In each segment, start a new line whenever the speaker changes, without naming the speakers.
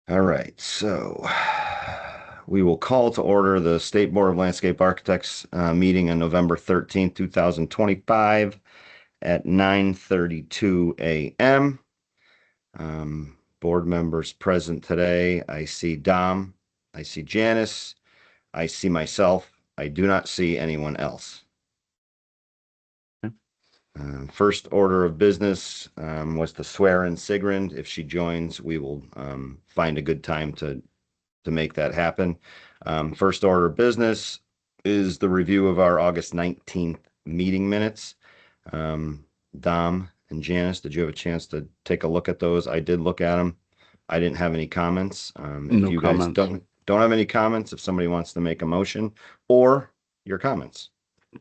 All right, so we will call to order the State Board of Landscape Architects meeting on November 13th, 2025 at 9:32 a.m. Board members present today. I see Dom, I see Janice, I see myself. I do not see anyone else. First order of business was to swear in Sigrun. If she joins, we will find a good time to make that happen. First order of business is the review of our August 19th meeting minutes. Dom and Janice, did you have a chance to take a look at those? I did look at them. I didn't have any comments. If
No
you guys
comments.
don't have any comments, if somebody wants to make a motion or your comments.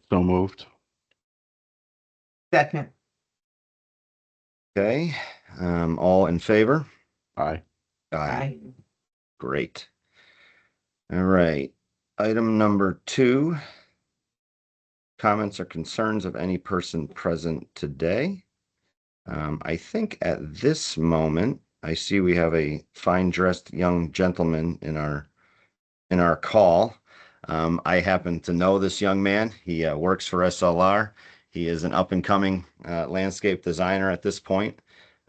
So moved.
Second.
Okay, all in favor?
Aye.
Aye.
Great. All right. Item number 2, comments or concerns of any person present today. I think at this moment, I see we have a fine dressed young gentleman in our call. I happen to know this young man. He works for SLR. He is an up and coming landscape designer at this point.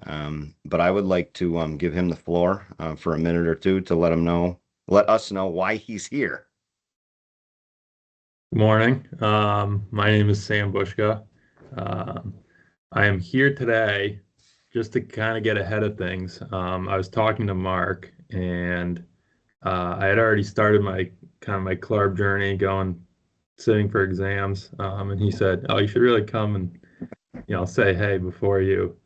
But I would like to give him the floor for a minute or two to let us know why he's here.
Good morning. My name is Sam Bushka. I am here today just to kind of get ahead of things. I was talking to Mark, and I had already started my CLARB journey, sitting for exams. And he said, "Oh, you should really come and say hey before you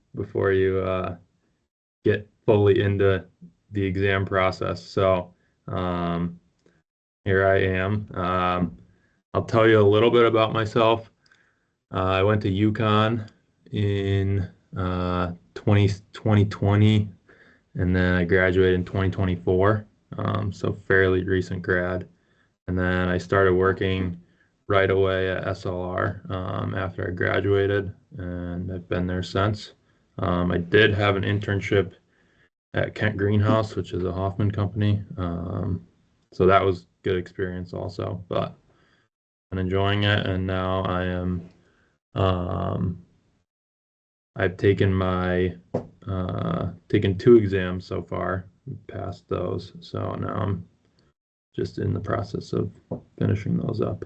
get fully into the exam process." So here I am. I'll tell you a little bit about myself. I went to UConn in 2020, and then I graduated in 2024, so fairly recent grad. And then I started working right away at SLR after I graduated, and I've been there since. I did have an internship at Kent Greenhouse, which is a Hoffman company, so that was good experience also, but I'm enjoying it. And now I've taken taken 2 exams so far, passed those, so now I'm just in the process of finishing those up.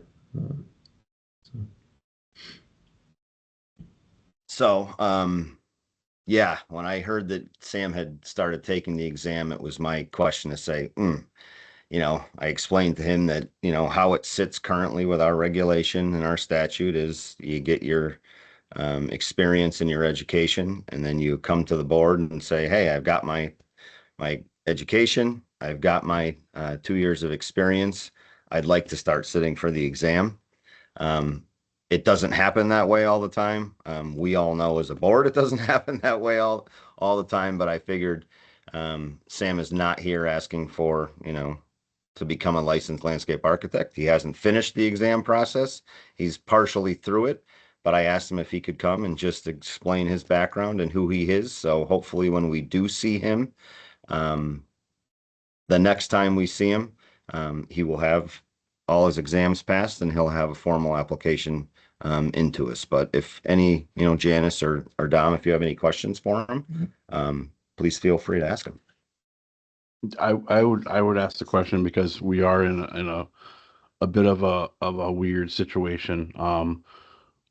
Yeah, when I heard that Sam had started taking the exam, it was my question to say, I explained to him that, how it sits currently with our regulation and our statute is you get your experience in your education, and then you come to the board and say, hey, I've got my education, I've got my 2 years of experience. I'd like to start sitting for the exam. It doesn't happen that way all the time. We all know as a board it doesn't happen that way all the time, but I figured Sam is not here asking for, to become a licensed landscape architect. He hasn't finished the exam process. He's partially through it, but I asked him if he could come and just explain his background and who he is. So hopefully when we do see him, the next time we see him, he will have all his exams passed and he'll have a formal application into us. But if any, Janice or Dom, if you have any questions for him, please feel free to ask him.
I would ask the question because we are in a bit of a weird situation.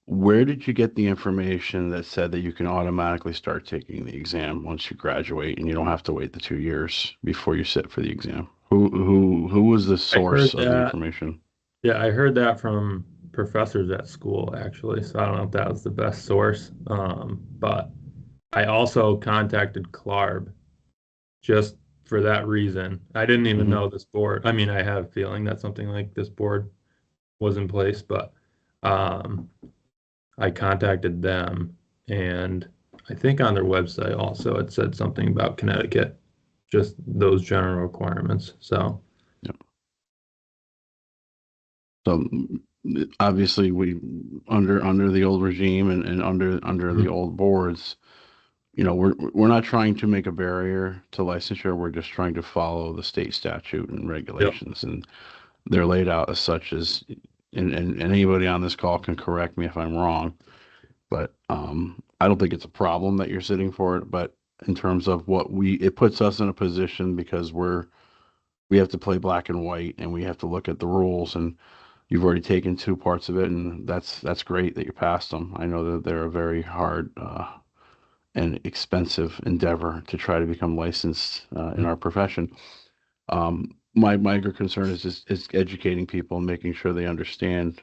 Where did you get the information that said that you can automatically start taking the exam once you graduate and you don't have to wait the 2 years before you sit for the exam? Who was the source of the information?
Yeah, I heard that from professors at school, actually. So I don't know if that was the best source. But I also contacted CLARB just for that reason. I didn't even know this board. I mean, I have a feeling that something like this board was in place, but I contacted them, and I think on their website also it said something about Connecticut, just those general requirements. So,
yeah. So obviously we under the old regime and under the old boards, we're not trying to make a barrier to licensure. We're just trying to follow the state statute and
Yep.
regulations, and they're laid out as such as, and anybody on this call can correct me if I'm wrong, but I don't think it's a problem that you're sitting for it. But in terms of it puts us in a position because we have to play black and white, and we have to look at the rules, and you've already taken two parts of it, and that's great that you passed them. I know that they're a very hard and expensive endeavor to try to become licensed in our profession. My bigger concern is educating people and making sure they understand,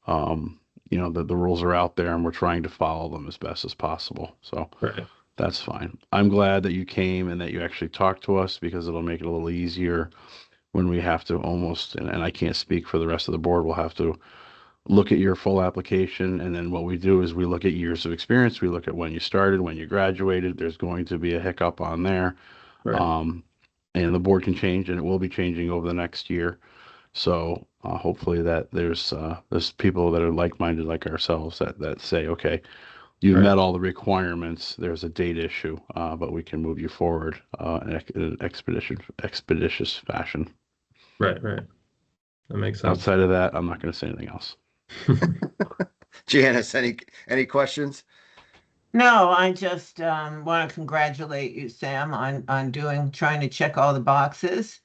that the rules are out there and we're trying to follow them as best as possible. So
Right.
that's fine. I'm glad that you came and that you actually talked to us, because it'll make it a little easier when we have to almost, and I can't speak for the rest of the board, we'll have to look at your full application. And then what we do is we look at years of experience. We look at when you started, when you graduated. There's going to be a hiccup on there.
Right.
And the board can change, and it will be changing over the next year. So hopefully that there's people that are like-minded like ourselves that say, okay, you've
Right.
met all the requirements. There's a date issue, but we can move you forward in an expeditious fashion.
Right. Right. That makes sense.
Outside of that, I'm not going to say anything else.
Janice, any questions?
No, I just want to congratulate you, Sam, on trying to check all the boxes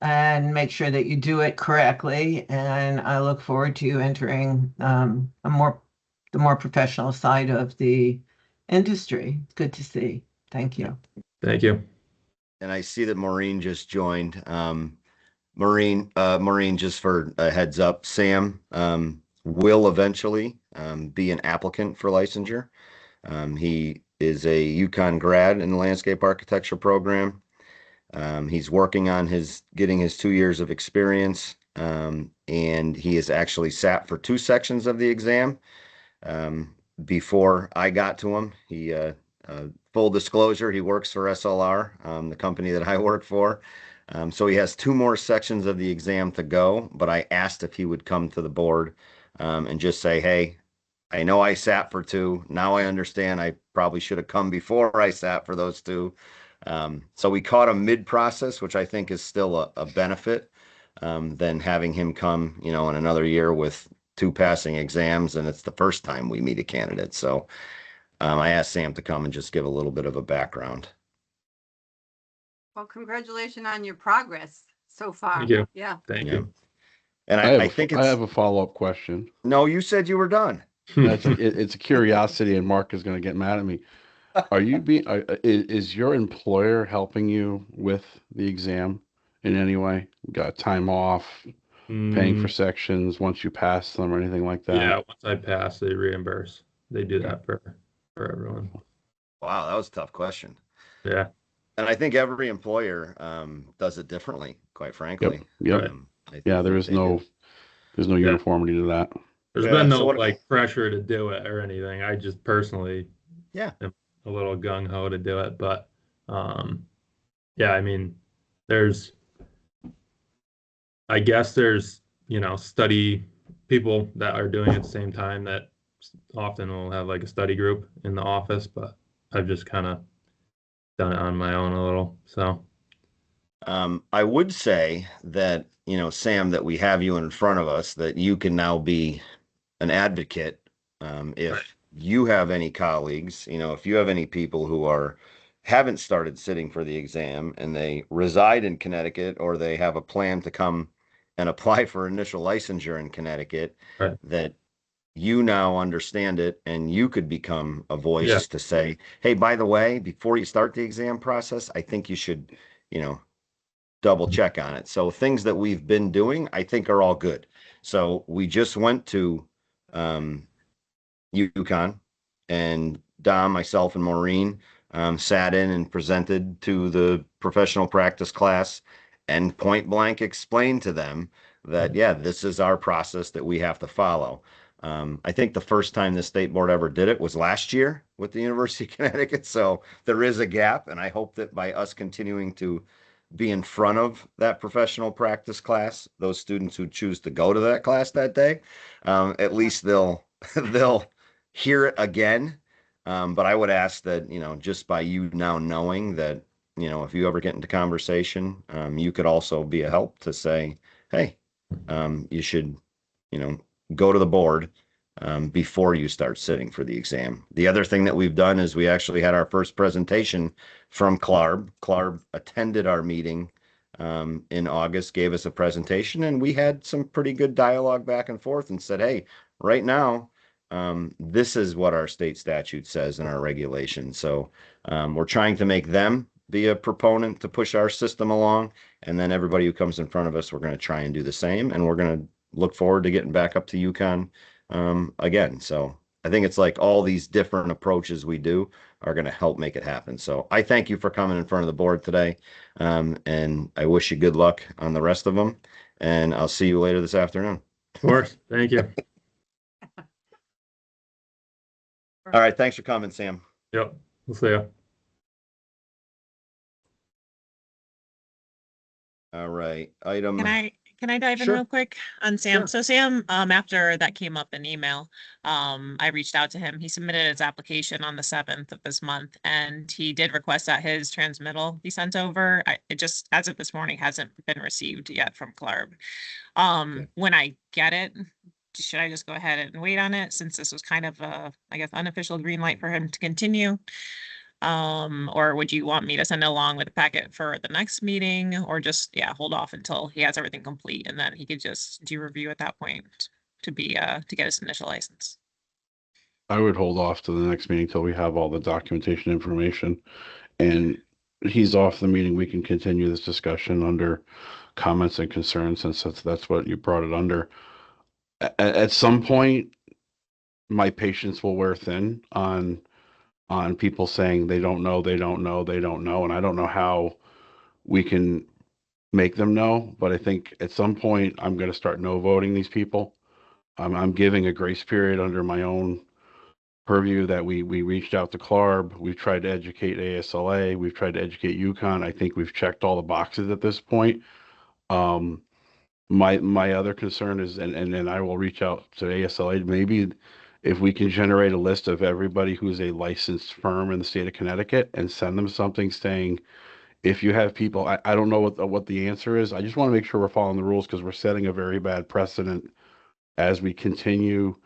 and make sure that you do it correctly. And I look forward to you entering the more professional side of the industry. It's good to see. Thank you.
Thank you.
And I see that Maureen just joined. Maureen, just for a heads up, Sam will eventually be an applicant for licensure. He is a UConn grad in the landscape architecture program. He's working on getting his 2 years of experience, and he has actually sat for 2 sections of the exam before I got to him. He, full disclosure, he works for SLR, the company that I work for. So he has 2 more sections of the exam to go, but I asked if he would come to the board and just say, hey, I know I sat for 2. Now I understand I probably should have come before I sat for those 2. So we caught him mid-process, which I think is still a benefit than having him come, in another year with 2 passing exams, and it's the first time we meet a candidate. So I asked Sam to come and just give a little bit of a background.
Well, congratulations on your progress so far.
Thank you.
Yeah.
Thank
Yeah.
you.
And I think
I have a follow-up question.
No, you said you were done.
It's a curiosity, and Mark is going to get mad at me. Is your employer helping you with the exam in any way? Got time off, paying for sections once you pass them, or anything like that?
Yeah, once I pass, they reimburse. They do that for everyone.
Wow, that was a tough question.
Yeah.
And I think every employer does it differently, quite frankly.
Yep.
Right.
I think
Yeah, there's no uniformity to that.
There's
Yeah,
been no
so what-
like pressure to do it or anything. I just personally
Yeah.
am a little gung ho to do it. But yeah, I mean, I guess there's, study people that are doing it at the same time that often will have like a study group in the office, but I've just kind of done it on my own a little. So
I would say that, Sam, that we have you in front of us, that you can now be an advocate. If
Right.
you have any colleagues, if you have any people who haven't started sitting for the exam and they reside in Connecticut, or they have a plan to come and apply for initial licensure in Connecticut,
Right.
that you now understand it, and you could become a voice
Yeah.
to say, hey, by the way, before you start the exam process, I think you should, double check on it. So things that we've been doing, I think, are all good. So we just went to UConn, and Dom, myself, and Maureen sat in and presented to the professional practice class, and point blank explained to them that, yeah, this is our process that we have to follow. I think the first time the state board ever did it was last year with the University of Connecticut. So there is a gap, and I hope that by us continuing to be in front of that professional practice class, those students who choose to go to that class that day, at least they'll hear it again, But I would ask that, just by you now knowing that, if you ever get into conversation, you could also be a help to say, hey, you should, you know, go to the board before you start sitting for the exam. The other thing that we've done is we actually had our first presentation from CLARB. CLARB attended our meeting in August, gave us a presentation, and we had some pretty good dialogue back and forth and said, hey, right now, this is what our state statute says in our regulations. So we're trying to make them be a proponent to push our system along. And then everybody who comes in front of us, we're going to try and do the same. And we're going to look forward to getting back up to UConn again. So I think it's like all these different approaches we do are going to help make it happen. So I thank you for coming in front of the board today. And I wish you good luck on the rest of them. And I'll see you later this afternoon.
Of course. Thank you.
All right. Thanks for coming, Sam.
Yep. We'll see you.
All right. Item.
Can I dive in
Sure.
real quick on Sam?
Sure.
So Sam, after that came up in email, I reached out to him. He submitted his application on the 7th of this month, and he did request that his transmittal be sent over. It just, as of this morning, hasn't been received yet from CLARB.
Okay.
When I get it, should I just go ahead and wait on it, since this was kind of a, I guess, unofficial green light for him to continue? Or would you want me to send it along with the packet for the next meeting, or just, yeah, hold off until he has everything complete and then he could just do review at that point to get his initial license?
I would hold off to the next meeting till we have all the documentation information, and he's off the meeting. We can continue this discussion under comments and concerns, since that's what you brought it under. At some point, my patience will wear thin on people saying they don't know, and I don't know how we can make them know. But I think at some point I'm going to start no voting these people. I'm giving a grace period under my own purview that we reached out to CLARB. We've tried to educate ASLA. We've tried to educate UConn. I think we've checked all the boxes at this point. My other concern is, and then I will reach out to ASLA, maybe if we can generate a list of everybody who's a licensed firm in the state of Connecticut and send them something saying, if you have people, I don't know what the answer is. I just want to make sure we're following the rules, because we're setting a very bad precedent as we continue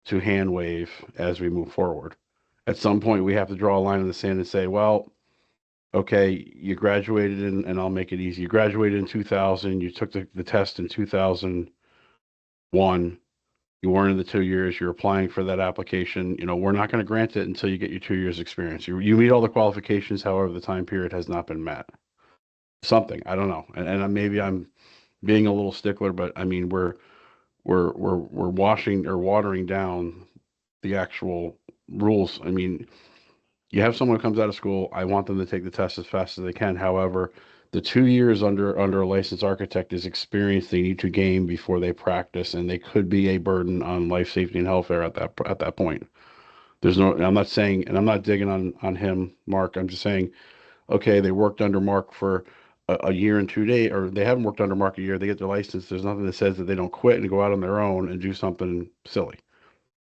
to hand wave as we move forward. At some point, we have to draw a line in the sand and say, well, okay, you graduated in, and I'll make it easy. You graduated in 2000, you took the test in 2001. You weren't in the 2 years, you're applying for that application. We're not going to grant it until you get your 2 years experience. You meet all the qualifications, however, the time period has not been met. Something, I don't know. And maybe I'm being a little stickler, but I mean, we're washing or watering down the actual rules. I mean, you have someone who comes out of school, I want them to take the test as fast as they can. However, the 2 years under a licensed architect is experience they need to gain before they practice, and they could be a burden on life safety and welfare at that point. I'm not saying, and I'm not digging on him, Mark. I'm just saying, okay, they worked under Mark for a year and 2 days, or they haven't worked under Mark a year. They get their license. There's nothing that says that they don't quit and go out on their own and do something silly.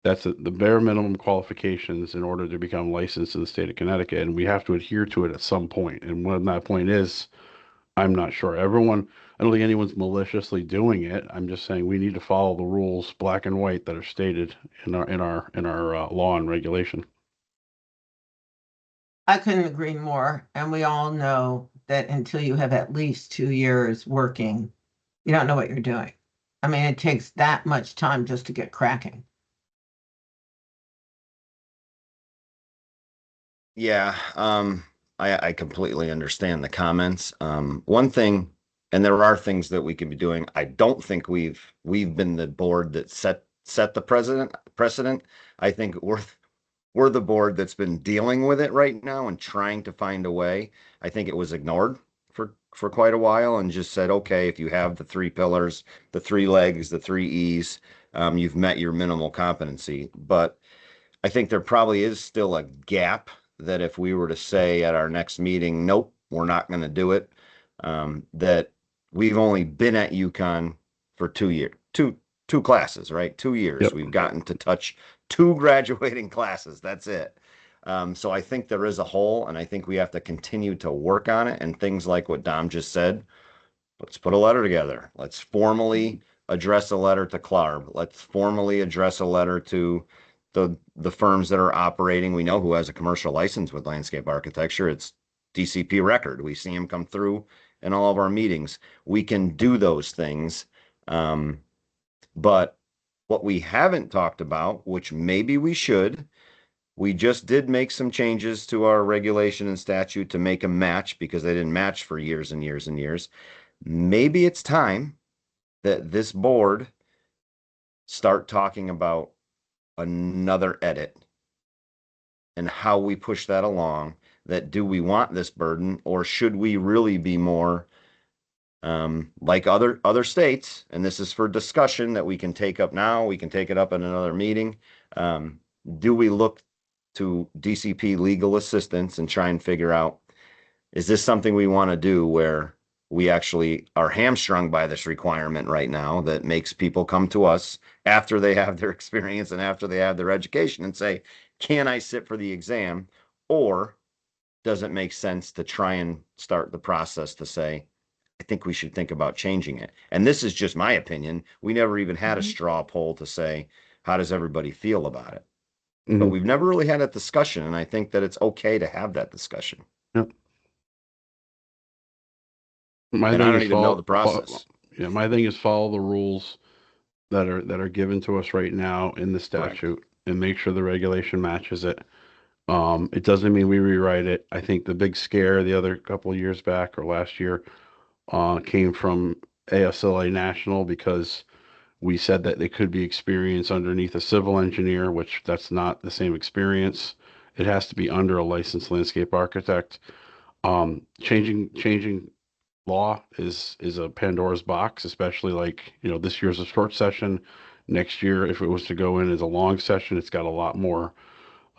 That's the bare minimum qualifications in order to become licensed in the state of Connecticut, and we have to adhere to it at some point. And when that point is, I'm not sure. I don't think anyone's maliciously doing it. I'm just saying we need to follow the rules, black and white, that are stated in our law and regulation.
I couldn't agree more. And we all know that until you have at least 2 years working, you don't know what you're doing. I mean, it takes that much time just to get cracking.
Yeah, I completely understand the comments. One thing, and there are things that we could be doing. I don't think we've been the board that set the precedent. I think we're the board that's been dealing with it right now and trying to find a way. I think it was ignored for quite a while and just said, okay, if you have the 3 pillars, the 3 legs, the 3 E's, you've met your minimal competency. But I think there probably is still a gap that if we were to say at our next meeting, nope, we're not going to do it, that we've only been at UConn for 2 years, two classes, right? 2 years.
Yep.
We've gotten to touch 2 graduating classes. That's it. So I think there is a hole, and I think we have to continue to work on it. And things like what Dom just said, let's put a letter together. Let's formally address a letter to CLARB. Let's formally address a letter to the firms that are operating. We know who has a commercial license with landscape architecture. It's DCP Record. We see them come through in all of our meetings. We can do those things. But what we haven't talked about, which maybe we should, we just did make some changes to our regulation and statute to make them match because they didn't match for years and years and years. Maybe it's time that this board start talking about another edit and how we push that along. That do we want this burden, or should we really be more like other states? And this is for discussion that we can take up now. We can take it up in another meeting. Do we look to DCP legal assistance and try and figure out, is this something we want to do where we actually are hamstrung by this requirement right now that makes people come to us after they have their experience and after they have their education and say, can I sit for the exam? Or does it make sense to try and start the process to say, I think we should think about changing it? And this is just my opinion. We never even had a straw poll to say, how does everybody feel about it? But we've never really had a discussion, and I think that it's okay to have that discussion.
Yep.
And I don't even know the process.
My thing is follow the rules that are given to us right now in the statute and make sure the regulation matches it. It doesn't mean we rewrite it. I think the big scare the other couple of years back or last year came from ASLA National, because we said that they could be experience underneath a civil engineer, which that's not the same experience. It has to be under a licensed landscape architect. Changing law is a Pandora's box, especially like, this year's a short session. Next year, if it was to go in as a long session, it's got a lot more.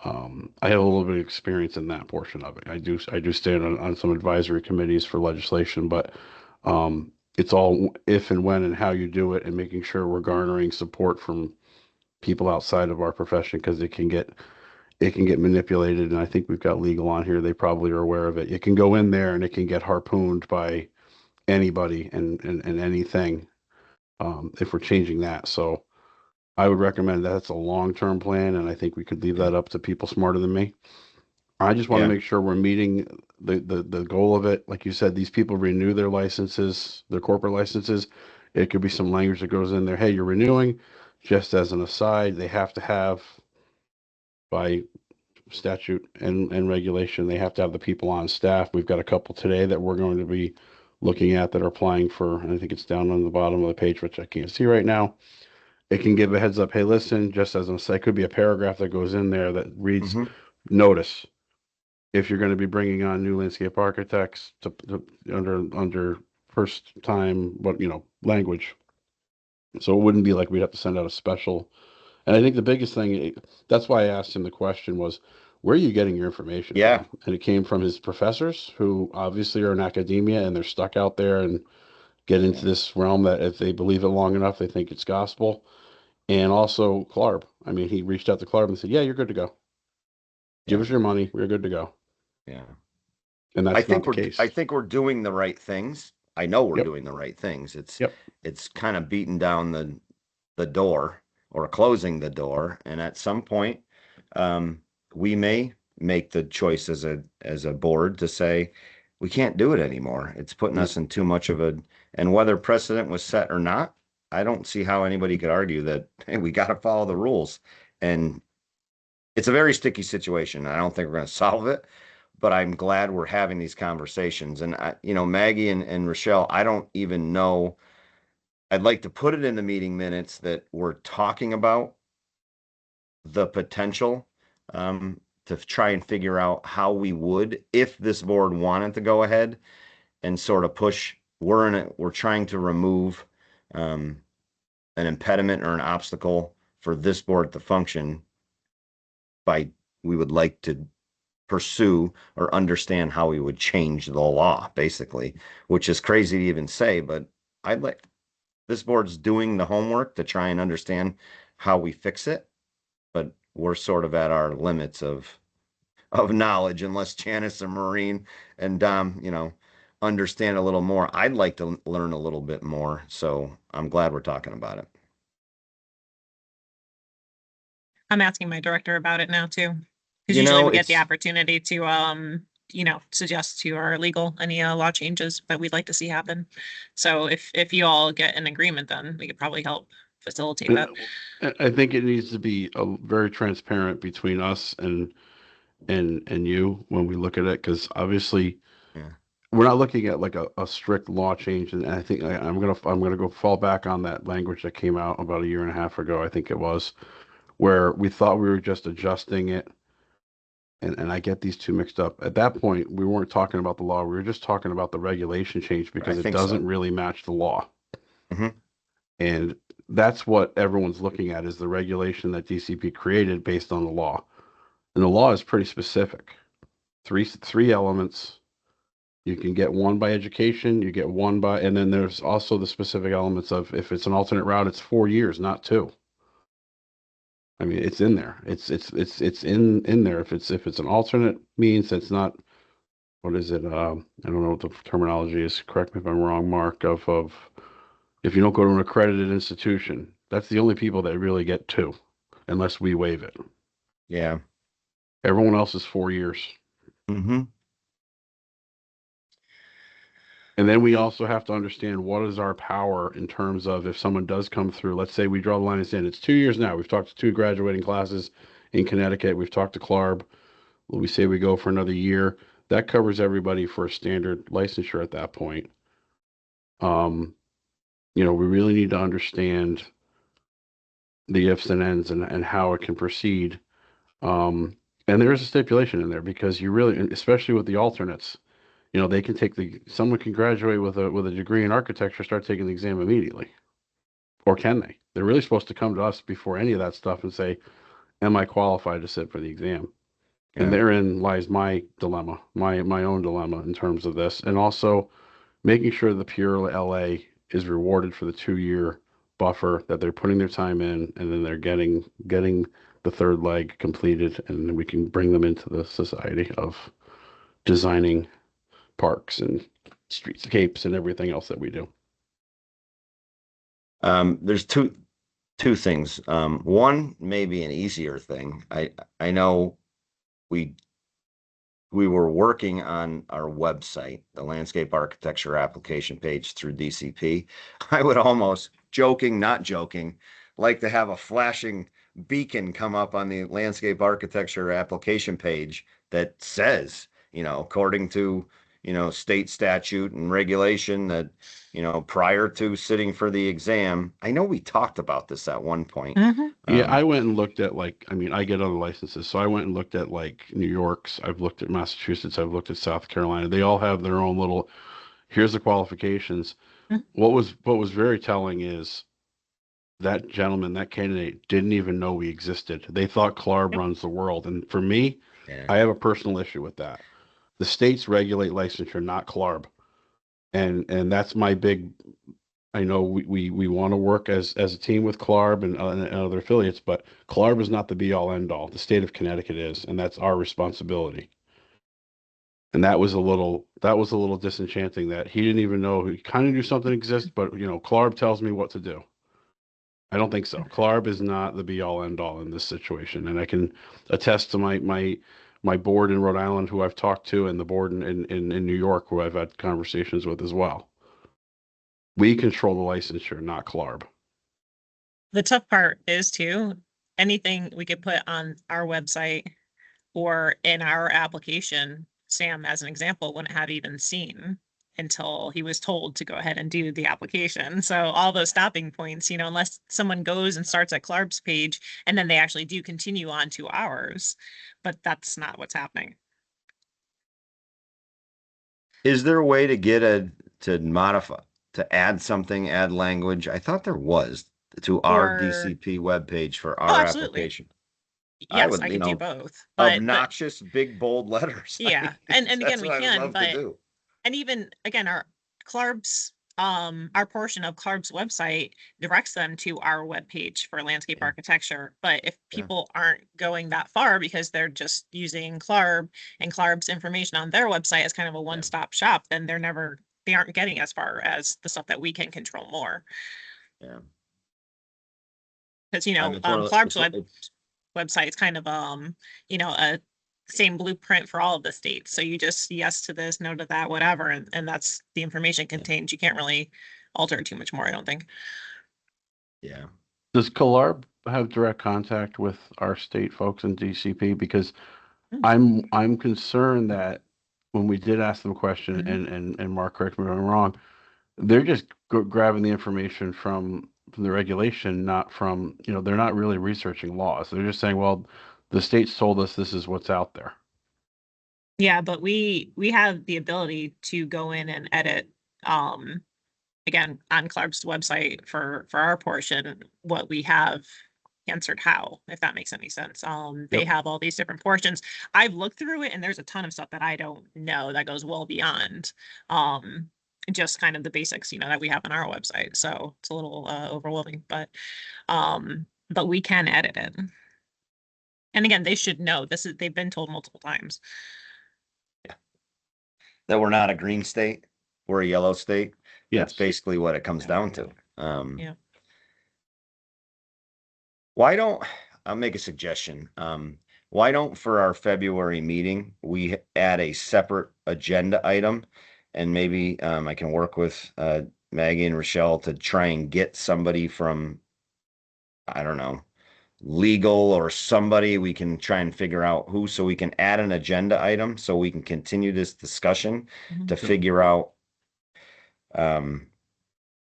I have a little bit of experience in that portion of it. I do stand on some advisory committees for legislation, but it's all if and when and how you do it, and making sure we're garnering support from people outside of our profession, because it can get manipulated. And I think we've got legal on here. They probably are aware of it. It can go in there and it can get harpooned by anybody and anything if we're changing that. So I would recommend that's a long-term plan, and I think we could leave that up to people smarter than me. I just want to make sure we're meeting the goal of it. Like you said, these people renew their licenses, their corporate licenses. It could be some language that goes in there. Hey, you're renewing. Just as an aside, they have to have, by statute and regulation, they have to have the people on staff. We've got a couple today that we're going to be looking at that are applying for, and I think it's down on the bottom of the page, which I can't see right now. It can give a heads up. Hey, listen, just as an aside, it could be a paragraph that goes in there that reads, notice, if you're going to be bringing on new landscape architects to under first time, language. So it wouldn't be like we'd have to send out a special. And I think the biggest thing, that's why I asked him the question, was, where are you getting your information from? And it came from his professors, who obviously are in academia and they're stuck out there and get into this realm that if they believe it long enough, they think it's gospel. And also CLARB. I mean, he reached out to CLARB and said, yeah, you're good to go. Give us your money. We're good to go.
Yeah.
And that's not the case.
I think we're doing the right things. I know we're doing the right things. It's kind of beating down the door or closing the door. And at some point, we may make the choice as a board to say, we can't do it anymore. It's putting us in too much of and whether precedent was set or not, I don't see how anybody could argue that, hey, we got to follow the rules. And it's a very sticky situation. I don't think we're going to solve it, but I'm glad we're having these conversations. And Maggie and Rochelle, I don't even know. I'd like to put it in the meeting minutes that we're talking about the potential to try and figure out how we would, if this board wanted to go ahead and sort of push. We're trying to remove an impediment or an obstacle for this board to function we would like to pursue or understand how we would change the law, basically, which is crazy to even say, but this board's doing the homework to try and understand how we fix it, but we're sort of at our limits of of knowledge unless Janice and Maureen and Dom, you know, understand a little more. I'd like to learn a little bit more. So I'm glad we're talking about it.
I'm asking my director about it now too. Because
You
usually
know,
we get the
it's,
opportunity to, suggest to our legal any law changes that we'd like to see happen. So if you all get an agreement, then we could probably help facilitate that.
I think it needs to be very transparent between us and you when we look at it, because obviously
yeah,
we're not looking at like a strict law change. And I think I'm gonna go fall back on that language that came out about a year and a half ago, I think it was, where we thought we were just adjusting it. And I get these two mixed up. At that point, we weren't talking about the law. We were just talking about the regulation change
I
because it
think so.
doesn't really match the law.
Mhm.
And that's what everyone's looking at, is the regulation that DCP created based on the law. And the law is pretty specific. Three elements. You can get one by education, you get one by, and then there's also the specific elements of, if it's an alternate route, it's 4 years, not 2. I mean, it's in there. It's in there. If it's an alternate means, it's not, what is it? I don't know what the terminology is. Correct me if I'm wrong, Mark, of if you don't go to an accredited institution, that's the only people that really get 2, unless we waive it.
Yeah.
Everyone else is 4 years.
Mm-hmm.
And then we also have to understand what is our power in terms of, if someone does come through, let's say we draw the line and say it's 2 years now. We've talked to 2 graduating classes in Connecticut. We've talked to CLARB. We say we go for another year. That covers everybody for a standard licensure at that point. We really need to understand the ifs and ends and how it can proceed. And there is a stipulation in there, because you really, especially with the alternates, they can someone can graduate with a degree in architecture, start taking the exam immediately. Or can they? They're really supposed to come to us before any of that stuff and say, am I qualified to sit for the exam?
Yeah.
And therein lies my dilemma, my own dilemma in terms of this. And also making sure the Pure LA is rewarded for the 2-year buffer that they're putting their time in, and then they're getting the third leg completed, and then we can bring them into the society of designing parks and streetscapes and everything else that we do.
There's two things. One, maybe an easier thing. I know we were working on our website, the landscape architecture application page through DCP. I would almost, not joking, like to have a flashing beacon come up on the landscape architecture application page that says, according to, state statute and regulation, that, prior to sitting for the exam. I know we talked about this at one point.
Yeah, I went and looked at, I get other licenses. So I went and looked at New York's, I've looked at Massachusetts, I've looked at South Carolina. They all have their own little, here's the qualifications. What was very telling is that gentleman, that candidate, didn't even know we existed. They thought CLARB runs the world. And for me,
Yeah.
I have a personal issue with that. The states regulate licensure, not CLARB. And that's my big, I know we want to work as a team with CLARB and other affiliates, but CLARB is not the be all end all. The state of Connecticut is, and that's our responsibility. And that was a little disenchanting, that he didn't even know. He kind of knew something exists, but CLARB tells me what to do. I don't think so. CLARB is not the be all end all in this situation. And I can attest to my board in Rhode Island, who I've talked to, and the board in New York, who I've had conversations with as well. We control the licensure, not CLARB.
The tough part is too, anything we could put on our website or in our application, Sam, as an example, wouldn't have even seen until he was told to go ahead and do the application. So all those stopping points, unless someone goes and starts at CLARB's page and then they actually do continue on to ours, but that's not what's happening.
Is there a way to modify, to add language? I thought there was, to our DCP webpage for our application.
Yes, I can do both. But,
obnoxious, big, bold letters.
Yeah. And again, we can, but,
do.
and even, again, our CLARB's our portion of CLARB's website directs them to our webpage for landscape
Yeah.
architecture. But if
Yeah.
people aren't going that far because they're just using CLARB and CLARB's information on their website as kind of a one-stop shop, then they aren't getting as far as the stuff that we can control more.
Yeah.
Because, you know,
It's one of the-
CLARB's
it's-
website is kind of, you know, a same blueprint for all of the states. So you just yes to this, no to that, whatever. And that's the information contained. You can't really alter it too much more, I don't think.
yeah.
Does CALARB have direct contact with our state folks in DCP? Because
Mm.
I'm concerned that when we did ask them a question,
Mhm.
and Mark, correct me if I'm wrong, they're just grabbing the information from the regulation, not from, you know, they're not really researching laws. They're just saying, well, the state's told us this is what's out there.
Yeah, but we have the ability to go in and edit, again, on CLARB's website for our portion, what we have answered how, if that makes any sense. They
Yep.
have all these different portions. I've looked through it and there's a ton of stuff that I don't know that goes well beyond, just kind of the basics, you know, that we have on our website. So it's a little, overwhelming, but we can edit it. And again, they should know they've been told multiple times.
That we're not a green state, we're a yellow state. That's
Yes.
basically what it comes
Yeah.
down to.
Yeah.
Why don't, I'll make a suggestion. Why don't for our February meeting, we add a separate agenda item? And maybe, I can work with, Maggie and Rochelle to try and get somebody from, I don't know, legal or somebody, we can try and figure out who, so we can add an agenda item, so we can continue this discussion to
Mhm.
figure out,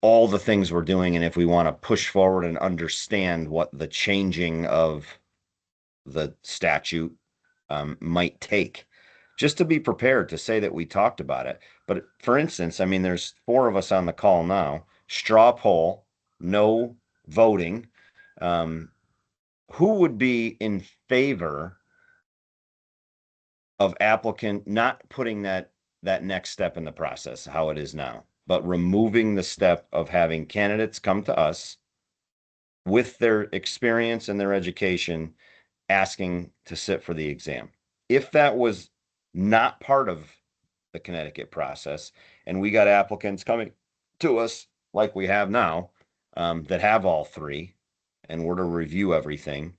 all the things we're doing, and if we want to push forward and understand what the changing of the statute might take, just to be prepared to say that we talked about it. But for instance, I mean, there's 4 of us on the call now, straw poll, no voting. Who would be in favor of applicant not putting that next step in the process, how it is now, but removing the step of having candidates come to us with their experience and their education, asking to sit for the exam? If that was not part of the Connecticut process, and we got applicants coming to us like we have now, that have all 3, and we're to review everything,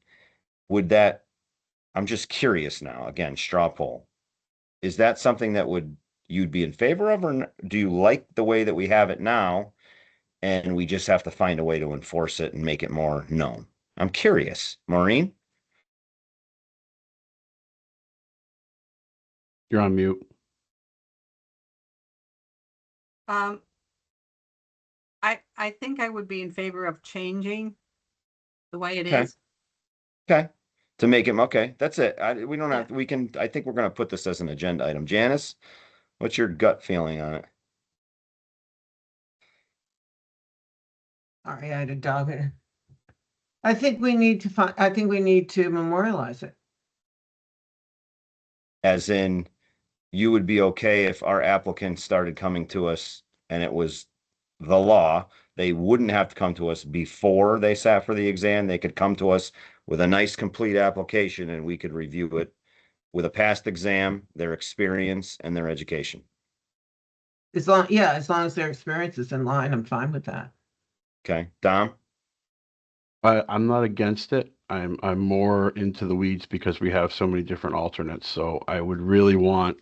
would that, I'm just curious now, again, straw poll, is that something that you'd be in favor of, or do you like the way that we have it now, and we just have to find a way to enforce it and make it more known? I'm curious. Maureen?
You're on mute.
I think I would be in favor of changing the way it
Okay.
is.
Okay. To make him, okay, that's it. We don't
Yeah.
have, we can, I think we're gonna put this as an agenda item. Janice, what's your gut feeling on it?
Sorry, I had a dog. I think we need to memorialize it.
As in, you would be okay if our applicants started coming to us and it was the law, they wouldn't have to come to us before they sat for the exam. They could come to us with a nice, complete application, and we could review it with a past exam, their experience, and their education.
As long as their experience is in line, I'm fine with that.
Okay, Dom?
I'm not against it. I'm more into the weeds because we have so many different alternates. So I would really want,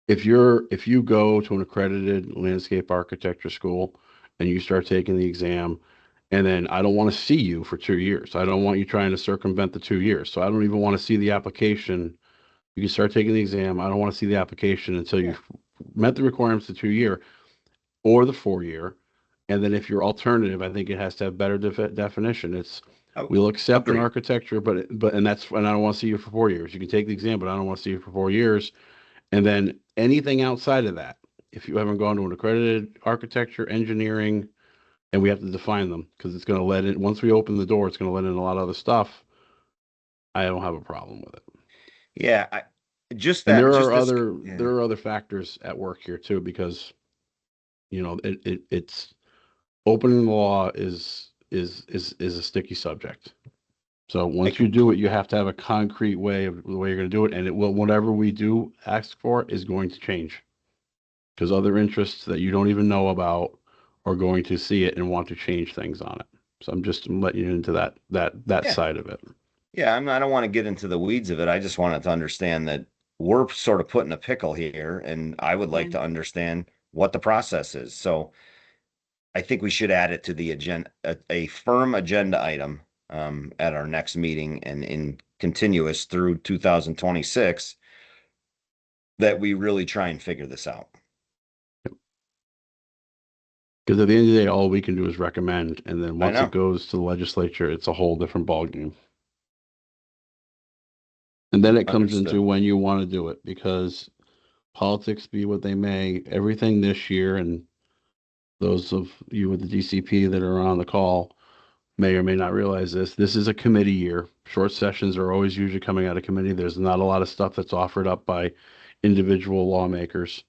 if you go to an accredited landscape architecture school and you start taking the exam, and then I don't want to see you for 2 years. I don't want you trying to circumvent the 2 years. So I don't even want to see the application. You can start taking the exam. I don't want to see the application until you've met the requirements of the 2-year or the 4-year. And then if you're alternative, I think it has to have better definition. It's, we'll accept an
Agreed.
architecture, but and I don't want to see you for 4 years. You can take the exam, but I don't want to see you for 4 years. And then anything outside of that, if you haven't gone to an accredited architecture, engineering, and we have to define them because it's going to let in, once we open the door, it's going to let in a lot of other stuff. I don't have a problem with it.
Yeah, just
And
that,
there
just
are
this,
other
yeah.
there are other factors at work here too, because You know, it's opening the law is a sticky subject. So once you do it, you have to have a concrete way of the way you're going to do it, and it will, whatever we do ask for is going to change, because other interests that you don't even know about are going to see it and want to change things on it. So I'm just letting you into that
Yeah.
side of it.
Yeah, I don't want to get into the weeds of it. I just wanted to understand that we're sort of put in a pickle here, and I would like to understand what the process is. So I think we should add it to the agenda, a firm agenda item at our next meeting and in continuous through 2026 that we really try and figure this out.
Because at the end of the day, all we can do is recommend, and then once
know.
it goes to the legislature, it's a whole different ballgame. And then it comes
Understood.
into when you want to do it, because politics be what they may, everything this year, and those of you with the DCP that are on the call may or may not realize this is a committee year. Short sessions are always usually coming out of committee. There's not a lot of stuff that's offered up by individual lawmakers.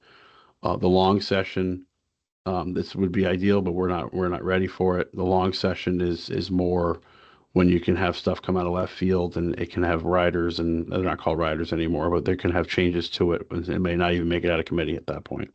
The long session, this would be ideal, but we're not ready for it. The long session is more when you can have stuff come out of left field, and it can have riders, and they're not called riders anymore, but they can have changes to it. It may not even make it out of committee at that point.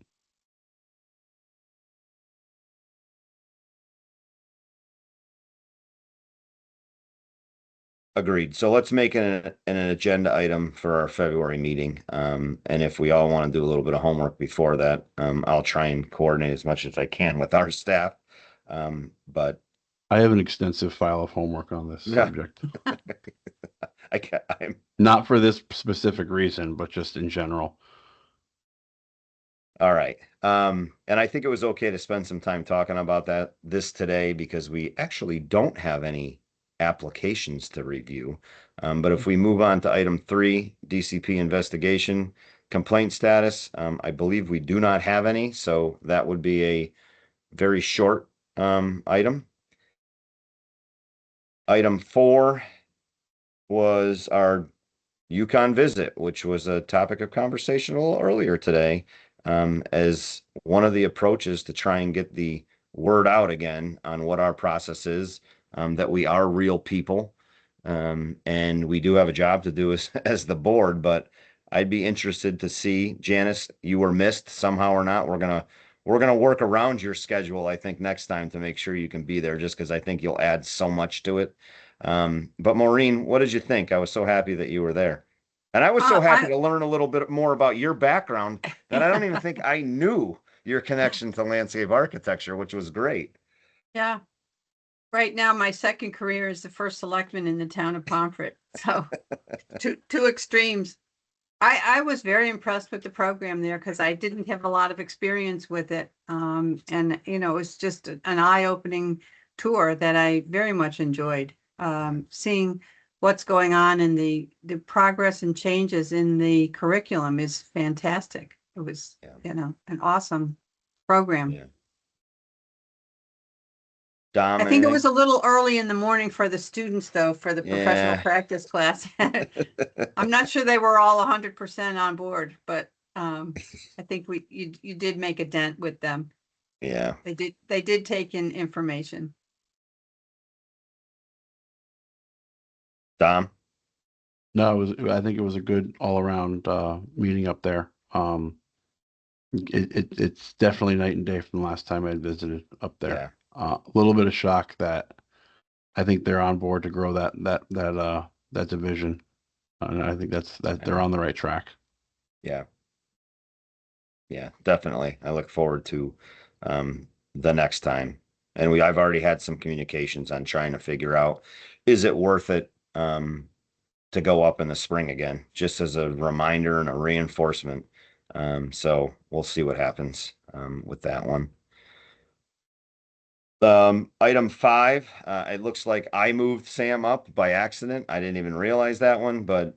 Agreed. So let's make an agenda item for our February meeting. And if we all want to do a little bit of homework before that, I'll try and coordinate as much as I can with our staff. But
I have an extensive file of homework on this
Yeah.
subject.
I'm
Not for this specific reason, but just in general.
all right. And I think it was okay to spend some time talking about this today because we actually don't have any applications to review. But if we move on to item 3, DCP investigation complaint status, I believe we do not have any, so that would be a very short item. Item 4 was our Yukon visit, which was a topic of conversation a little earlier today, as one of the approaches to try and get the word out again on what our process is, that we are real people, and we do have a job to do as the board, but I'd be interested to see, Janice, you were missed somehow or not. We're gonna work around your schedule, I think, next time to make sure you can be there, just because I think you'll add so much to it. But Maureen, what did you think? I was so happy that you were there. And I was so happy to learn a little bit more about your background that I don't even think I knew your connection to landscape architecture, which was great.
Yeah. Right now, my second career is the first selectman in the town of Pomfret. So two extremes. I was very impressed with the program there because I didn't have a lot of experience with it. And, it was just an eye-opening tour that I very much enjoyed. Seeing what's going on and the progress and changes in the curriculum is fantastic. It was, an awesome program.
Yeah. Dom,
I think it was a little early in the morning for the students, though, for the professional
Yeah.
practice class. I'm not sure they were all 100% on board, but I think you did make a dent with them.
Yeah.
They did take in information.
Dom?
No, I think it was a good all around meeting up there. It's definitely night and day from the last time I visited up there.
Yeah.
A little bit of shock that I think they're on board to grow that division, and I think that they're on the right track.
Yeah. Yeah, definitely. I look forward to the next time. And I've already had some communications on trying to figure out, is it worth it to go up in the spring again, just as a reminder and a reinforcement. So we'll see what happens with that one. Item 5, it looks like I moved Sam up by accident. I didn't even realize that one, but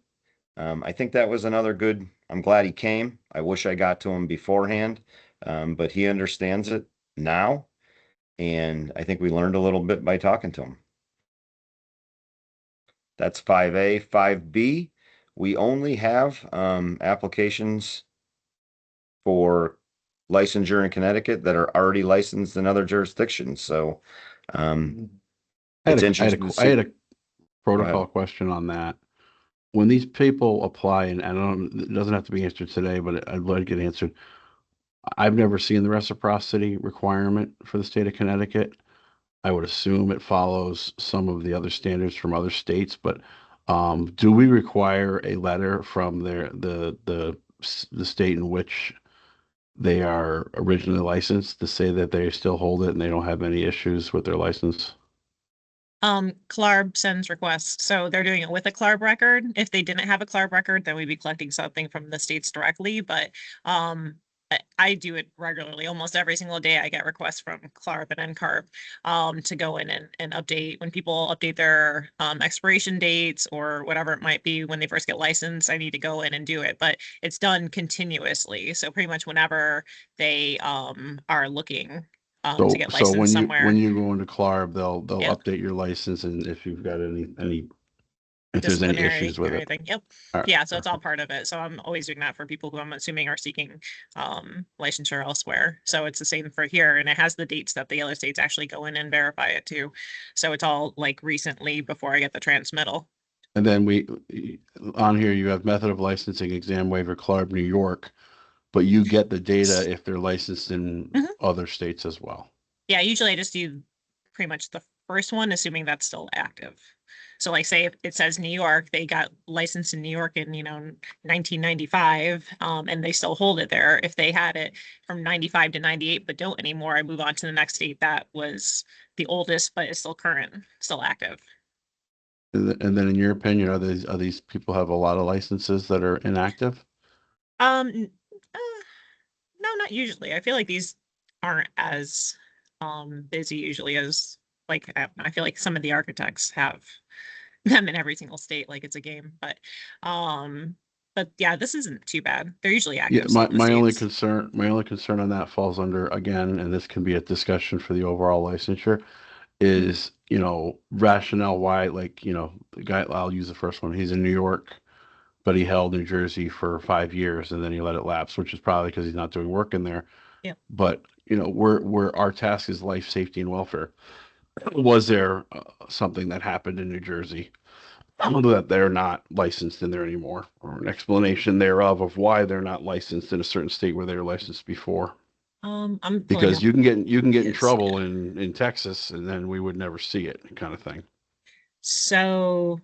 I think that was another good, I'm glad he came. I wish I got to him beforehand, but he understands it now. And I think we learned a little bit by talking to him. That's 5A. 5B, we only have applications for licensure in Connecticut that are already licensed in other jurisdictions. So, it's interesting to
I had
see.
a protocol question on that. When these people apply, and I don't, it doesn't have to be answered today, but I'd like it answered. I've never seen the reciprocity requirement for the state of Connecticut. I would assume it follows some of the other standards from other states, but do we require a letter from the state in which they are originally licensed to say that they still hold it and they don't have any issues with their license?
CLARB sends requests, so they're doing it with a CLARB record. If they didn't have a CLARB record, then we'd be collecting something from the states directly, but I do it regularly. Almost every single day I get requests from CLARB and NCARB to go in and update when people update their expiration dates or whatever it might be when they first get licensed. I need to go in and do it, but it's done continuously. So pretty much whenever they are looking to get
So
licensed somewhere.
when you go into CLARB, they'll
Yeah.
update your license, and if you've got if there's any
disciplinary
issues with
or
it.
anything. Yep.
All right,
Yeah, so it's all part of it. So I'm always doing that for people who I'm assuming are seeking licensure elsewhere. So it's the same for here, and it has the dates that the other states actually go in and verify it too. So it's all like recently before I get the transmittal.
And then on here, you have method of licensing, exam waiver, CLARB, New York, but you get the data if they're licensed in
Mhm.
other states as well.
Yeah, usually I just do pretty much the first one, assuming that's still active. So like say if it says New York, they got licensed in New York in, 1995, and they still hold it there. If they had it from 95 to 98, but don't anymore, I move on to the next state that was the oldest, but is still current, still active.
And then in your opinion, are these people have a lot of licenses that are inactive?
No, not usually. I feel like these aren't as busy usually as like I feel like some of the architects have them in every single state like it's a game, but yeah, this isn't too bad. They're usually active.
Yeah,
still in the
my only
states.
concern on that falls under, again, and this can be a discussion for the overall licensure, is, rationale why, like, the guy, I'll use the first one. He's in New York, but he held New Jersey for 5 years and then he let it lapse, which is probably because he's not doing work in there.
Yeah.
But, we're our task is life, safety, and welfare. Was there something that happened in New Jersey that they're not licensed in there anymore, or an explanation thereof of why they're not licensed in a certain state where they were licensed before?
I'm
Because you can get in
Yes,
trouble in Texas, and then we would never see it, kind of thing.
so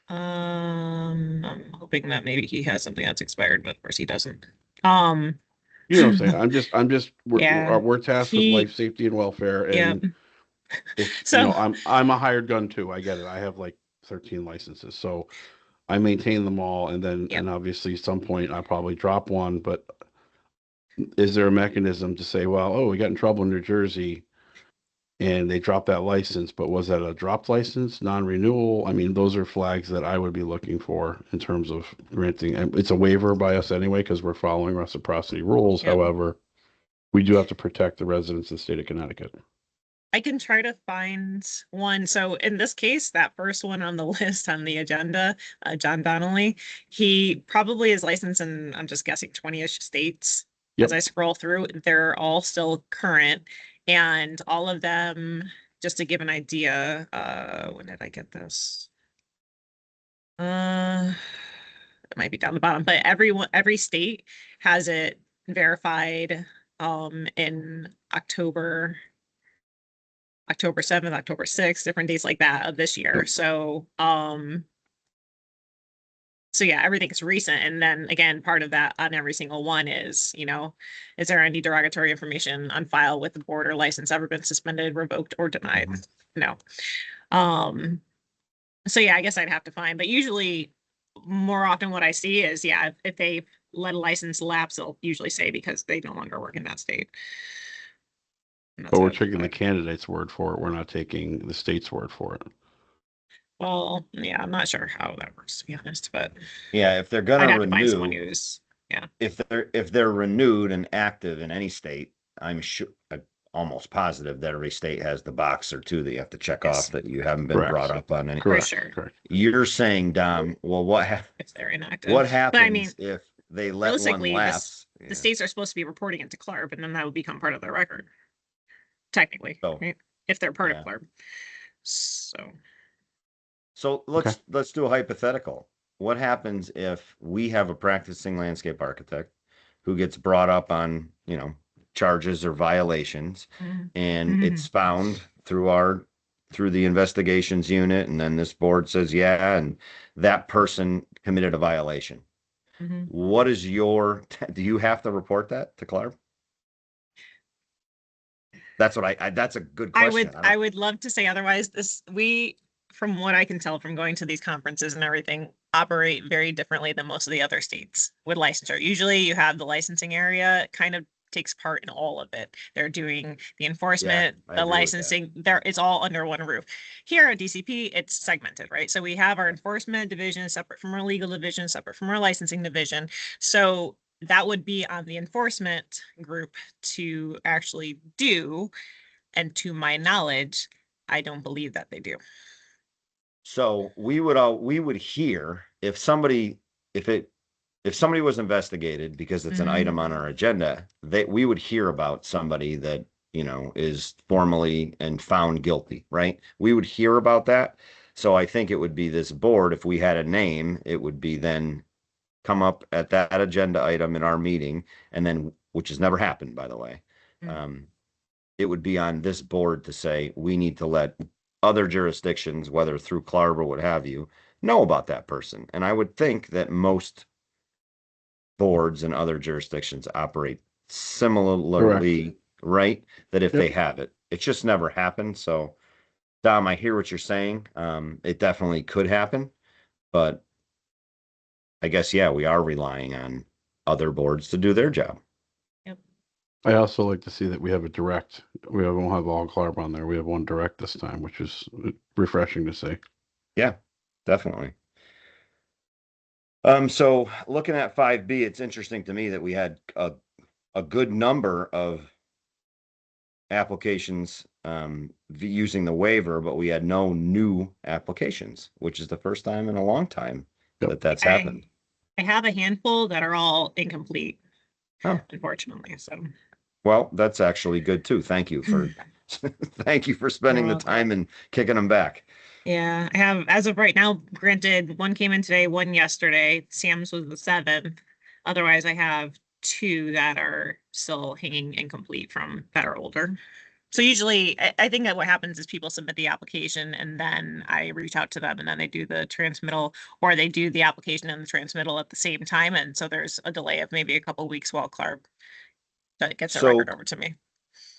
I'm hoping that maybe he has something that's expired, but of course he doesn't.
You know what I'm saying?
Yeah,
we're tasked with life, safety, and welfare,
yeah.
and if
So
I'm a hired gun too. I get it. I have like 13 licenses, so I maintain them all, and then
Yep.
and obviously at some point I probably drop one. But is there a mechanism to say, well, oh, we got in trouble in New Jersey, and they dropped that license, but was that a dropped license, non-renewal? I mean, those are flags that I would be looking for in terms of granting. And it's a waiver by us anyway because we're following reciprocity rules.
Yep.
However, we do have to protect the residents of the state of Connecticut.
I can try to find one. So in this case, that first one on the list on the agenda, John Donnelly, he probably is licensed in, I'm just guessing, 20-ish states.
Yep.
As I scroll through, they're all still current. And all of them, just to give an idea, when did I get this? It might be down the bottom, but every state has it verified in October 7th, October 6th, different days like that of this year. So yeah, everything's recent. And then again, part of that on every single one is, is there any derogatory information on file with the board or license ever been suspended, revoked, or denied? No. So yeah, I guess I'd have to find, but usually more often what I see is, yeah, if they let a license lapse, they'll usually say because they no longer work in that state.
But we're taking the candidate's word for it. We're not taking the state's word for it.
Well, yeah, I'm not sure how that works, to be honest, but
Yeah, if they're
I'd
gonna
have to find someone
renew,
who's,
if they're renewed and active in any state, I'm sure, almost positive that every state has the box or two that you have to check
Yes.
off that you haven't been
Correct.
brought up on any.
For sure.
Correct.
You're saying, Dom, well,
if they're inactive.
what
But
happens
I mean,
if they let one
realistically,
lapse.
the
Yeah.
states are supposed to be reporting it to CLARB, and then that would become part of their record. Technically,
So,
right? If they're part
yeah.
of CLARB. So,
So let's do a hypothetical. What happens if we have a practicing landscape architect who gets brought up on, you know, charges or violations,
Mhm.
and it's found through the investigations unit, and then this board says, yeah, and that person committed a violation.
Mhm.
What is do you have to report that to CLARB? That's what that's a good question.
I would love to say otherwise. From what I can tell from going to these conferences and everything, operate very differently than most of the other states with licensure. Usually you have the licensing area kind of takes part in all of it. They're doing the enforcement,
I
the
agree with that.
licensing, it's all under one roof. Here at DCP, it's segmented, right? So we have our enforcement division separate from our legal division, separate from our licensing division. So that would be on the enforcement group to actually do. And to my knowledge, I don't believe that they do.
So we would hear if somebody was investigated because it's an item on our agenda, we would hear about somebody that, you know, is formally and found guilty, right? We would hear about that. So I think it would be this board, if we had a name, it would be then come up at that agenda item in our meeting, and then, which has never happened, by the way. It would be on this board to say, we need to let other jurisdictions, whether through CLARB or what have you, know about that person. And I would think that most boards and other jurisdictions operate similarly, right? That if they have it, it's just never happened. So, Dom, I hear what you're saying. It definitely could happen, but I guess, yeah, we are relying on other boards to do their job.
I also like to see that we have a direct. We won't have all CLARB on there. We have one direct this time, which is refreshing to see.
Yeah, definitely. So looking at 5B, it's interesting to me that we had a good number of applications using the waiver, but we had no new applications, which is the first time in a long time that that's happened.
I have a handful that are all incomplete,
Oh.
unfortunately. So,
well, that's actually good too. Thank you for thank you for spending the time and kicking them back.
Yeah, I have, as of right now, granted, one came in today, one yesterday. Sam's was the 7th. Otherwise, I have 2 that are still hanging incomplete from that are older. So usually, I think that what happens is people submit the application and then I reach out to them and then they do the transmittal, or they do the application and the transmittal at the same time. And so there's a delay of maybe a couple of weeks while CLARB gets a record over to me.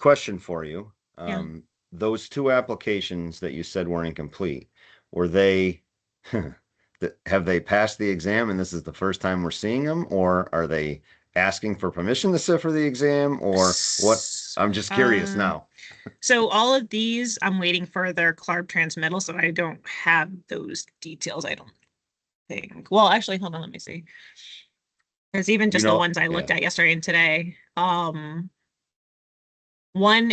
Question for you.
Yeah.
Those 2 applications that you said were incomplete, were they, have they passed the exam and this is the first time we're seeing them, or are they asking for permission to sit for the exam, or what? I'm just curious now.
So all of these, I'm waiting for their CLARB transmittal, so I don't have those details, I don't think. Well, actually, hold on, let me see. There's even just the ones I looked at yesterday and today. One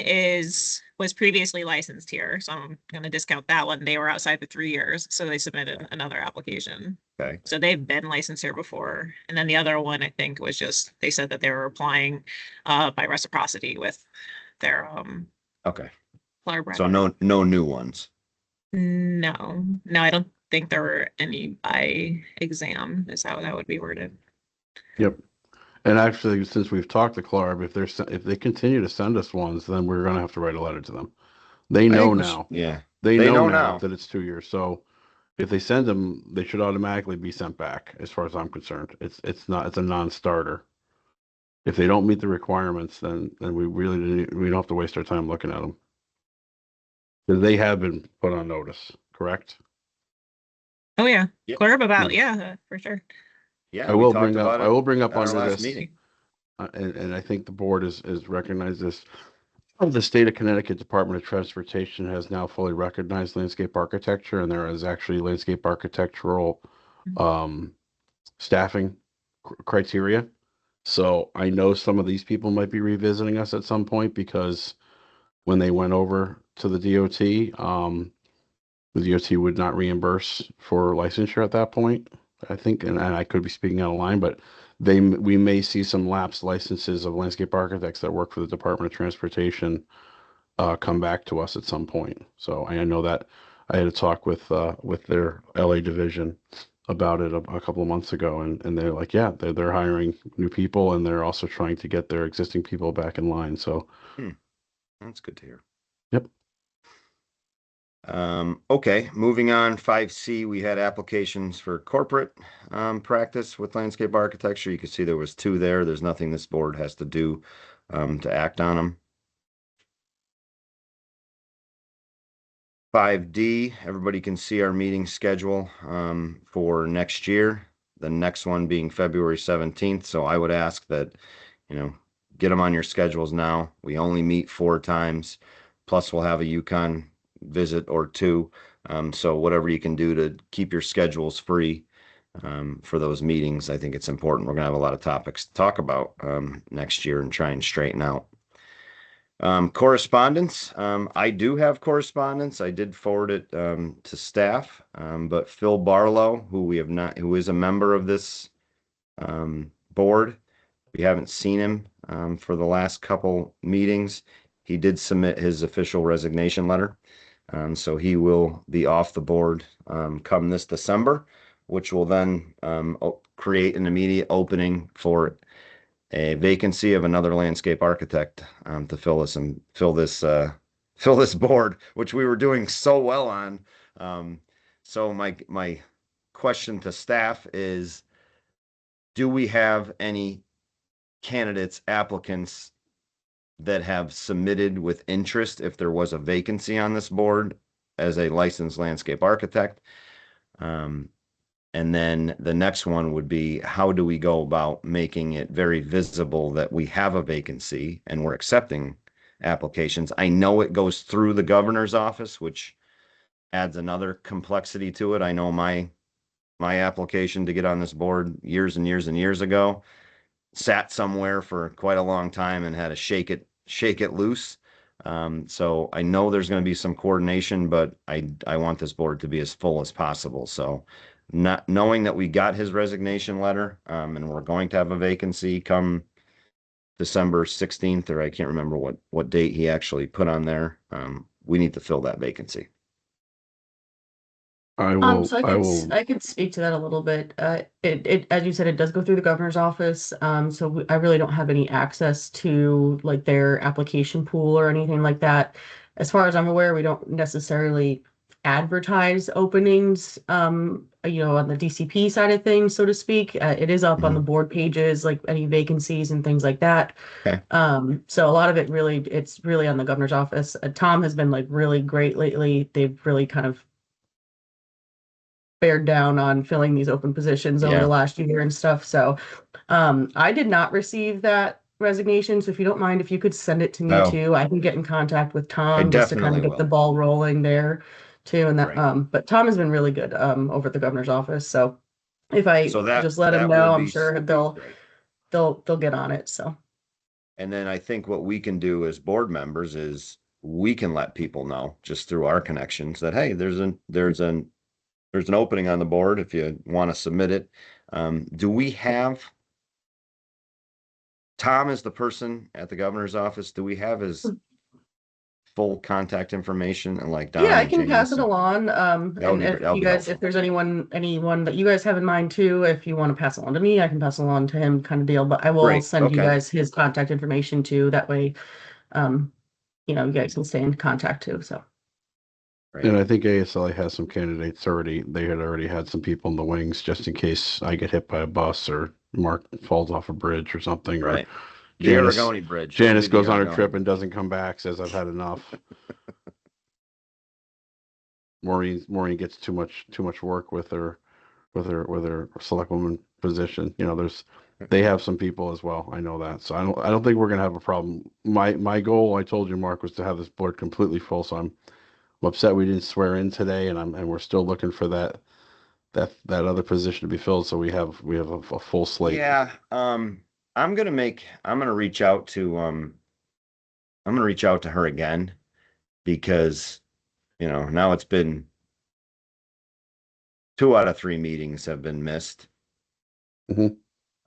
was previously licensed here, so I'm going to discount that one. They were outside the 3 years, so they submitted another application.
Okay.
So they've been licensed here before. And then the other one, I think, was just, they said that they were applying by reciprocity with their
okay.
CLARB.
So no new ones.
No, I don't think there were any by exam is how that would be worded.
Yep. And actually, since we've talked to CLARB, if they continue to send us ones, then we're going to have to write a letter to them. They know now.
Yeah.
They know now that it's 2 years. So if they send them, they should automatically be sent back, as far as I'm concerned. It's a non-starter. If they don't meet the requirements, then we don't have to waste our time looking at them. Because they have been put on notice, correct?
Oh yeah,
Yep.
CLARB about for sure.
Yeah,
I will bring up
our
under
last
this
meeting.
And I think the board is recognized this. The state of Connecticut Department of Transportation has now fully recognized landscape architecture, and there is actually landscape architectural staffing criteria. So I know some of these people might be revisiting us at some point, because when they went over to the DOT would not reimburse for licensure at that point. I think, and I could be speaking out of line, but we may see some lapsed licenses of landscape architects that work for the Department of Transportation come back to us at some point. So I know that I had a talk with their LA division about it a couple of months ago, and they're like, yeah, they're hiring new people, and they're also trying to get their existing people back in line. So,
That's good to hear.
yep.
Okay, moving on, 5C, we had applications for corporate practice with landscape architecture. You can see there was 2 there. There's nothing this board has to do to act on them. 5D, everybody can see our meeting schedule for next year. The next one being February 17th. So I would ask that, get them on your schedules now. We only meet 4 times. Plus we'll have a Yukon visit or 2. So whatever you can do to keep your schedules free for those meetings, I think it's important. We're gonna have a lot of topics to talk about next year and try and straighten out. Correspondence. I do have correspondence. I did forward it to staff, but Phil Barlow, who is a member of this board, we haven't seen him for the last couple meetings. He did submit his official resignation letter. So he will be off the board come this December, which will then create an immediate opening for a vacancy of another landscape architect to fill this board, which we were doing so well on. So my question to staff is, do we have any candidates, applicants that have submitted with interest if there was a vacancy on this board as a licensed landscape architect? And then the next one would be, how do we go about making it very visible that we have a vacancy and we're accepting applications? I know it goes through the governor's office, which adds another complexity to it. I know my application to get on this board years and years and years ago sat somewhere for quite a long time and had to shake it loose. So I know there's going to be some coordination, but I want this board to be as full as possible. So not knowing that we got his resignation letter, and we're going to have a vacancy come December 16th, or I can't remember what date he actually put on there. We need to fill that vacancy.
So I could speak to that a little bit. It as you said, it does go through the governor's office. So I really don't have any access to like their application pool or anything like that. As far as I'm aware, we don't necessarily advertise openings, on the DCP side of things, so to speak. It is up on the board pages, like any vacancies and things like that.
Okay.
So a lot of it's really on the governor's office. Tom has been like really great lately. They've really kind of beared down on filling these open positions over the last year and stuff. So I did not receive that resignation. So if you don't mind, if you could send it to me too, I can get in contact with Tom just to kind of get the ball rolling there too. And that, but Tom has been really good over at the governor's office. So if I just let him know, I'm sure they'll get on it. So.
And then I think what we can do as board members is we can let people know just through our connections that, hey, there's an opening on the board if you want to submit it. Do we have Tom as the person at the governor's office? Do we have his full contact information and like Don?
Yeah, I can pass it along. And if you guys, if there's anyone that you guys have in mind too, if you want to pass it on to me, I can pass it along to him, kind of deal. But I will send you guys his contact information too. That way, you guys can stay in contact too. So.
Right. And I think ASLA has some candidates already. They had already had some people in the wings just in case I get hit by a bus or Mark falls off a bridge or something.
Right.
Or
the Aragoni Bridge.
Janice goes on a trip and doesn't come back, says I've had enough. Maureen gets too much work with her select woman position. They have some people as well. I know that. So I don't think we're gonna have a problem. My goal, I told you, Mark, was to have this board completely full. So I'm upset we didn't swear in today, and we're still looking for that other position to be filled. So we have a full slate.
Yeah. I'm gonna reach out to her again, because now it's been 2 out of 3 meetings have been missed.
Mhm.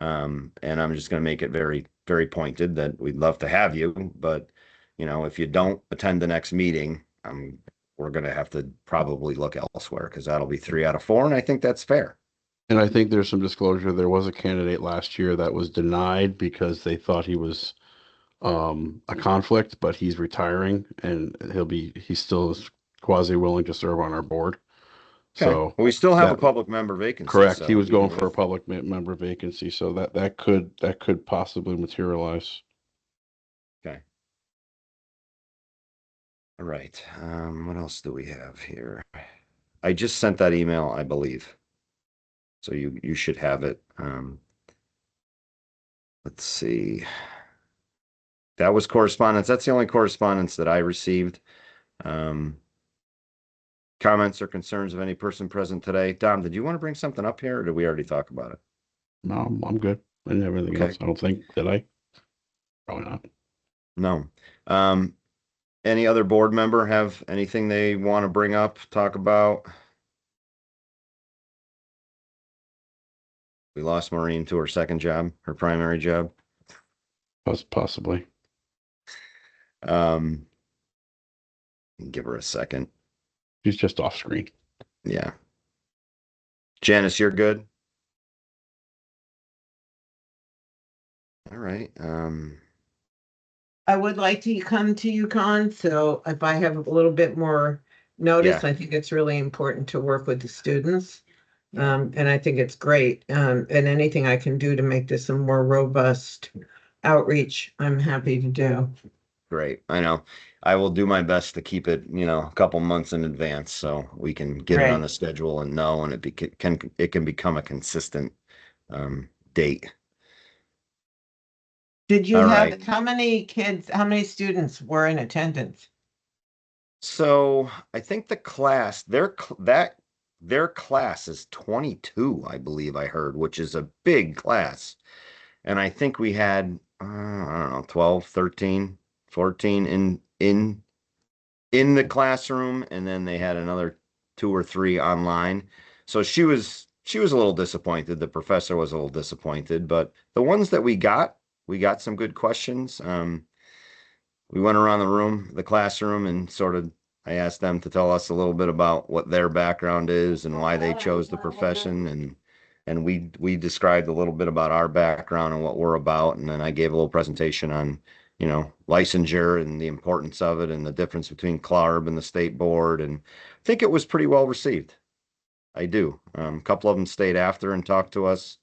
And I'm just gonna make it very, very pointed that we'd love to have you, but you know, if you don't attend the next meeting, we're gonna have to probably look elsewhere, because that'll be 3 out of 4, and I think that's fair.
And I think there's some disclosure. There was a candidate last year that was denied because they thought he was a conflict, but he's retiring and he still is quasi willing to serve on our board. So
We still have a
that-
public member vacancy.
correct.
so
He was going
even
for a
with-
public member vacancy, so that could possibly materialize.
Okay. All right. What else do we have here? I just sent that email, I believe. So you should have it. Let's see. That was correspondence. That's the only correspondence that I received. Comments or concerns of any person present today? Dom, did you want to bring something up here, or did we already talk about it?
No, I'm good. I didn't have anything
Okay.
else. I don't think, did I? Probably not.
No. Any other board member have anything they want to bring up, talk about? We lost Maureen to her second job, her primary job.
Possibly.
Give her a second.
She's just off screen.
Yeah. Janice, you're good? All right.
I would like to come to UConn, so if I have a little bit more notice,
Yeah.
I think it's really important to work with the students. And I think it's great. And anything I can do to make this a more robust outreach, I'm happy to do.
Great. I know. I will do my best to keep it, a couple months in advance so we can get it on
Right.
the schedule and know, and it can become a consistent date.
Did you
All
have,
right.
how many students were in attendance?
So I think the class, their class is 22, I believe I heard, which is a big class. And I think we had, I don't know, 12, 13, 14 in the classroom, and then they had another 2 or 3 online. So she was a little disappointed. The professor was a little disappointed, but the ones that we got some good questions. We went around the classroom, and I asked them to tell us a little bit about what their background is and why they chose the profession, and we described a little bit about our background and what we're about, and then I gave a little presentation on licensure and the importance of it and the difference between CLARB and the state board, and I think it was pretty well received. I do. A couple of them stayed after and talked to us,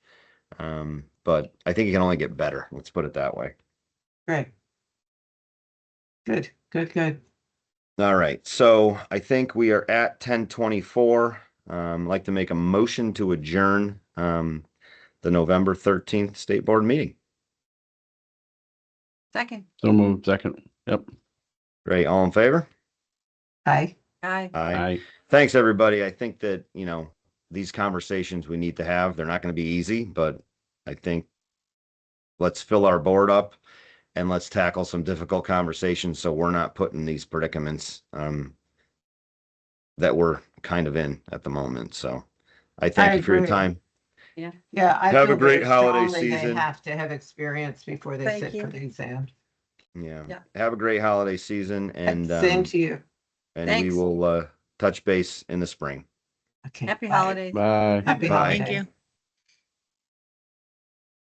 but I think it can only get better. Let's put it that way.
Great. Good.
All right, so I think we are at 10:24. I'd like to make a motion to adjourn the November 13th State Board meeting.
Second.
So moved. Second. Yep.
Great, all in favor?
Aye.
Aye.
Aye.
Thanks, everybody. I think that, these conversations we need to have, they're not going to be easy, but I think let's fill our board up and let's tackle some difficult conversations so we're not put in these predicaments that we're kind of in at the moment. So I thank
I
you for your
agree.
time.
Yeah. I
Have a
feel
great
very
holiday
strongly they
season.
have to have experience before they
Thank
sit
you.
for the exam.
Yeah.
Yeah.
Have a great holiday season, and
Same to you.
we
Thanks.
will touch base in the spring.
Okay.
Happy
bye.
holidays.
Bye.
Happy
Bye.
holidays.
Thank you.